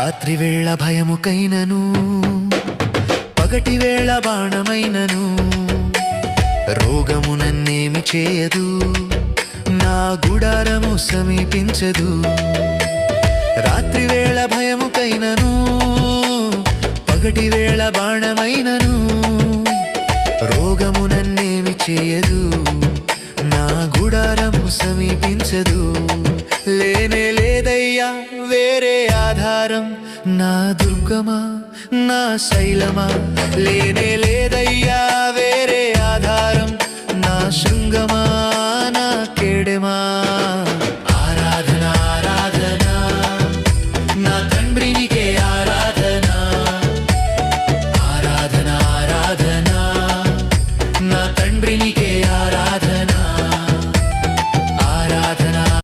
రాత్రి వేళ భయముకైనను పగటి వేళ బాణమైనను రోగము నన్నేమి చేయదు, నా గుడారము సమీపించదు. రాత్రి వేళ భయముకైనను పగటి వేళ బాణమైనను రోగము నన్నేమి చేయదు, నా గుడారము సమీపించదు. లేనే లేదయ్యా వేరే ఆధారం, నా దుర్గమా నా శైలమా, లేనే లేదయ్యా